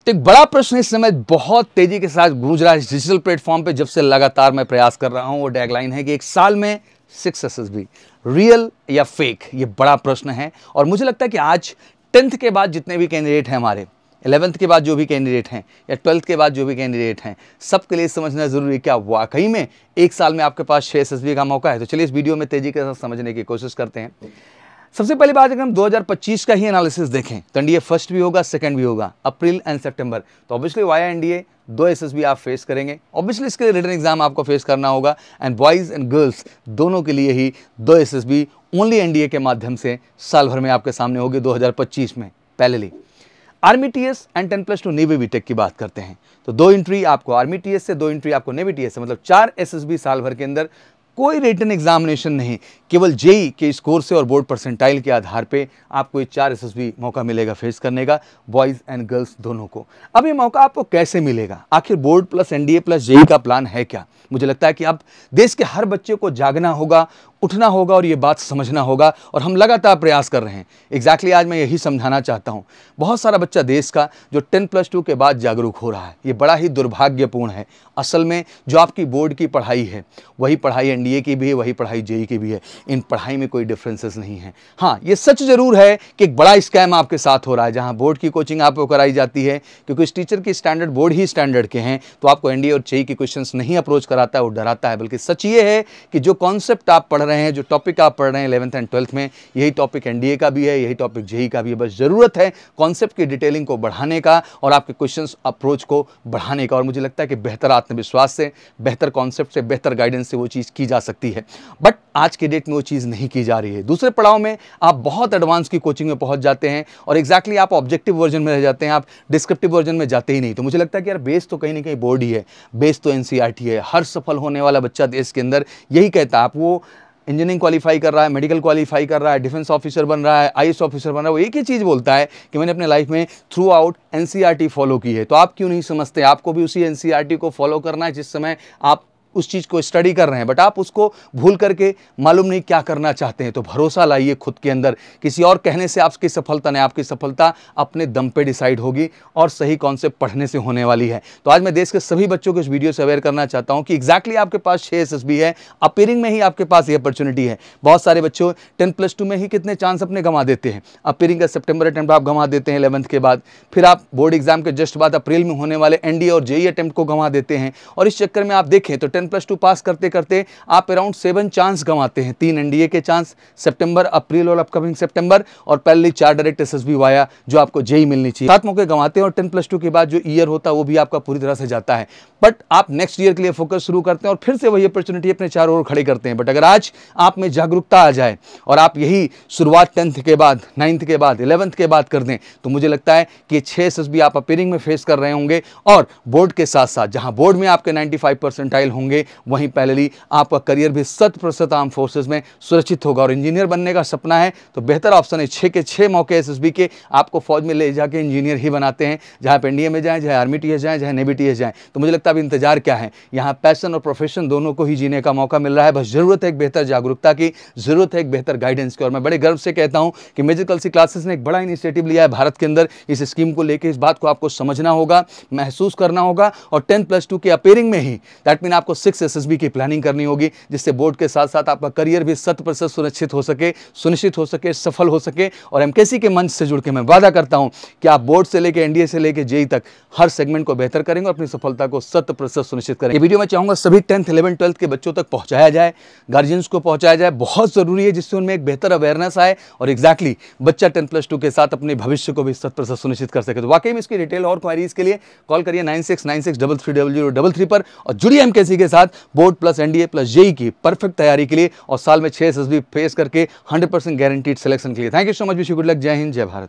तो एक बड़ा प्रश्न इस समय बहुत तेजी के साथ गूंज रहा है इस डिजिटल प्लेटफॉर्म पे, जब से लगातार मैं प्रयास कर रहा हूं। वो टैगलाइन है कि एक साल में 6 SSB, रियल या फेक, ये बड़ा प्रश्न है। और मुझे लगता है कि आज 10th के बाद जितने भी कैंडिडेट हैं हमारे, 11th के बाद जो भी कैंडिडेट हैं या 12th के बाद जो भी कैंडिडेट हैं, सबके लिए समझना जरूरी है क्या वाकई में एक साल में आपके पास 6 SSB का मौका है। तो चलिए इस वीडियो में तेजी के साथ समझने की कोशिश करते हैं। सबसे पहली बात, अगर हम 2025 का ही एनालिसिस देखें तो एनडीए फर्स्ट भी होगा, सेकंड भी होगा, अप्रैल एंड सितंबर। तो ऑब्वियसली वाया एनडीए 2 SSB आप फेस करेंगे। ऑब्वियसली इसके लिए रिटन एग्जाम आपको फेस करना होगा एंड बॉयज एंड गर्ल्स दोनों के लिए ही 2 SSB ओनली एनडीए के माध्यम से साल भर में आपके सामने होगी 2025 में। पहले army TS and 10+2 navy BTech की बात करते हैं तो 2 एंट्री आपको आर्मी टीएस से, 2 एंट्री आपको नेवी टीएस से, मतलब 4 SSB साल भर के अंदर। कोई रिटन एग्जामिनेशन नहीं, केवल जेई के स्कोर से और बोर्ड परसेंटाइल के आधार पे आपको ये 4 SSB मौका मिलेगा फेस करने का, बॉयज़ एंड गर्ल्स दोनों को। अब ये मौका आपको कैसे मिलेगा? आखिर board plus NDA plus JEE का प्लान है क्या? मुझे लगता है कि अब देश के हर बच्चे को जागना होगा, उठना होगा और ये बात समझना होगा, और हम लगातार प्रयास कर रहे हैं। एग्जैक्टली आज मैं यही समझाना चाहता हूँ। बहुत सारा बच्चा देश का जो 10+2 के बाद जागरूक हो रहा है, ये बड़ा ही दुर्भाग्यपूर्ण है। असल में जो आपकी बोर्ड की पढ़ाई है वही पढ़ाई एनडीए की भी है, वही पढ़ाई जेई की भी है। इन पढ़ाई में कोई डिफरेंसेस नहीं है। हाँ, ये सच जरूर है कि एक बड़ा स्कैम आपके साथ हो रहा है, जहाँ बोर्ड की कोचिंग आपको कराई जाती है क्योंकि इस टीचर की स्टैंडर्ड बोर्ड ही स्टैंडर्ड के हैं, तो आपको एनडीए और जेई के क्वेश्चंस नहीं अप्रोच कराता है, वो डराता है। बल्कि सच ये है कि जो कॉन्सेप्ट आप पढ़ रहे हैं, जो टॉपिक आप पढ़ रहे हैं 11th एंड 12th में, यही टॉपिक एनडीए का भी है, यही टॉपिक जेई का भी है। बस जरूरत है कॉन्सेप्ट की डिटेलिंग को बढ़ाने का और आपके क्वेश्चंस अप्रोच को बढ़ाने का। और मुझे लगता है कि बेहतर आत्मविश्वास से, बेहतर कॉन्सेप्ट से, बेहतर गाइडेंस से वो चीज़ की जा सकती है। बट आज के डेट में वो चीज़ नहीं की जा रही है। दूसरे पड़ाव में आप बहुत एडवांस की कोचिंग में पहुंच जाते हैं और एग्जैक्टली आप ऑब्जेक्टिव वर्जन में रह जाते हैं, आप डिस्क्रिप्टिव वर्जन में जाते ही नहीं। तो मुझे लगता है कि यार बेस तो कहीं ना कहीं बोर्ड ही है, बेस तो एनसीईआरटी है। हर सफल होने वाला बच्चा देश के अंदर यही कहता है। आप वो इंजीनियरिंग क्वालिफाई कर रहा है, मेडिकल क्वालिफाई कर रहा है, डिफेंस ऑफिसर बन रहा है, आईएएस ऑफिसर बन रहा है, वो एक ही चीज़ बोलता है कि मैंने अपने लाइफ में थ्रू आउट एनसीईआरटी फॉलो की है। तो आप क्यों नहीं समझते? आपको भी उसी एनसीईआरटी को फॉलो करना है जिस समय आप उस चीज़ को स्टडी कर रहे हैं, बट आप उसको भूल करके मालूम नहीं क्या करना चाहते हैं। तो भरोसा लाइए खुद के अंदर। किसी और कहने से आपकी सफलता नहीं, आपकी सफलता अपने दम पे डिसाइड होगी और सही कॉन्सेप्ट पढ़ने से होने वाली है। तो आज मैं देश के सभी बच्चों को इस वीडियो से अवेयर करना चाहता हूं कि एग्जैक्टली आपके पास 6 SSB है, अपीयरिंग में ही आपके पास ये अपॉर्चुनिटी है। बहुत सारे बच्चों 10+2 में ही कितने चांस अपने गंवा देते हैं। अपीयरिंग का सितंबर अटेम्प्ट आप गंवा देते हैं 11th के बाद, फिर आप बोर्ड एग्जाम के जस्ट बाद अप्रैल में होने वाले एनडीए और जेई अटेम्प्ट को गंवा देते हैं। और इस चक्कर में आप देखें तो 10+2 पास करते करते आप अराउंड 7 चांस गंवाते हैं। 3 एनडीए के चांस सितंबर, अप्रैल और अपकमिंग सितंबर, और पहले 4 डायरेक्ट SSB वाया जो आपको जेई मिलनी चाहिए। 7 मौके गंवाते हैं और 10+2 के बाद जो ईयर होता है वो भी आपका पूरी तरह से जाता है। बट आप नेक्स्ट ईयर के लिए फोकस शुरू करते हैं और फिर से वही अपॉर्चुनिटी अपने चारों ओर खड़े करते हैं। बट अगर आज आप में जागरूकता आ जाए और आप यही शुरुआत 10th के बाद, 9th के बाद, 11th के बाद कर दें, तो मुझे लगता है कि 6 SSB आप अपीयरिंग में फेस कर रहे होंगे। और बोर्ड के साथ साथ जहां बोर्ड में आपके 95 परसेंटाइल होंगे, वहीं पहले आपका करियर भी 100% आर्म फोर्सेस में सुरक्षित होगा। और इंजीनियर बनने का सपना है तो बेहतर ऑप्शन है 6 के 6 मौके SSB के आपको फौज में ले जाके इंजीनियर ही बनाते हैं। जहां पे एनडीए में जाएं, चाहे आर्मी टीएस जाएं, चाहे नेवी टीएस जाएं। तो मुझे लगता है अब इंतजार क्या है? यहाँ पैशन और प्रोफेशन दोनों को ही जीने का मौका मिल रहा है। बस जरूरत है एक बेहतर जागरूकता की, जरूरत है एक बेहतर गाइडेंस की। और मैं बड़े गर्व से कहता हूँ कि मेजर कल्सी क्लासेस ने एक बड़ा इनिशिएटिव लिया है भारत के अंदर इस स्कीम को लेकर। इस बात को आपको समझना होगा, महसूस करना होगा और 10+2 के अपीयरिंग में ही दैट मीन आपको 6 SSB की प्लानिंग करनी होगी, जिससे बोर्ड के साथ साथ आपका करियर भी 100% सुनिश्चित हो सके, सफल हो सके। और एमकेसी के मंच से जुड़ के मैं वादा करता हूं कि आप बोर्ड से लेकर एनडीए से लेकर जेई तक हर सेगमेंट को बेहतर करेंगे और अपनी सफलता को 100% सुनिश्चित करेंगे। ये वीडियो मैं चाहूंगा सभी 10th, 11th, 12th के बच्चों तक पहुंचाया जाए, गार्जियंस को पहुंचाया जाए। बहुत जरूरी है जिससे उनमें एक बेहतर अवेयरनेस आए और एग्जैक्टली बच्चा 10+2 के साथ अपने भविष्य को भी 100% सुनिश्चित कर सके। तो वाकई में इसकी डिटेल और क्वारीज के लिए कॉल करिए 9696330033 पर और जुड़िए एमकेसी के साथ board plus NDA plus JEE की परफेक्ट तैयारी के लिए और साल में 6 SSB फेस करके 100% गारंटीड सिलेक्शन के लिए। Thank you so much, wish you good luck. जय हिंद, जय भारत।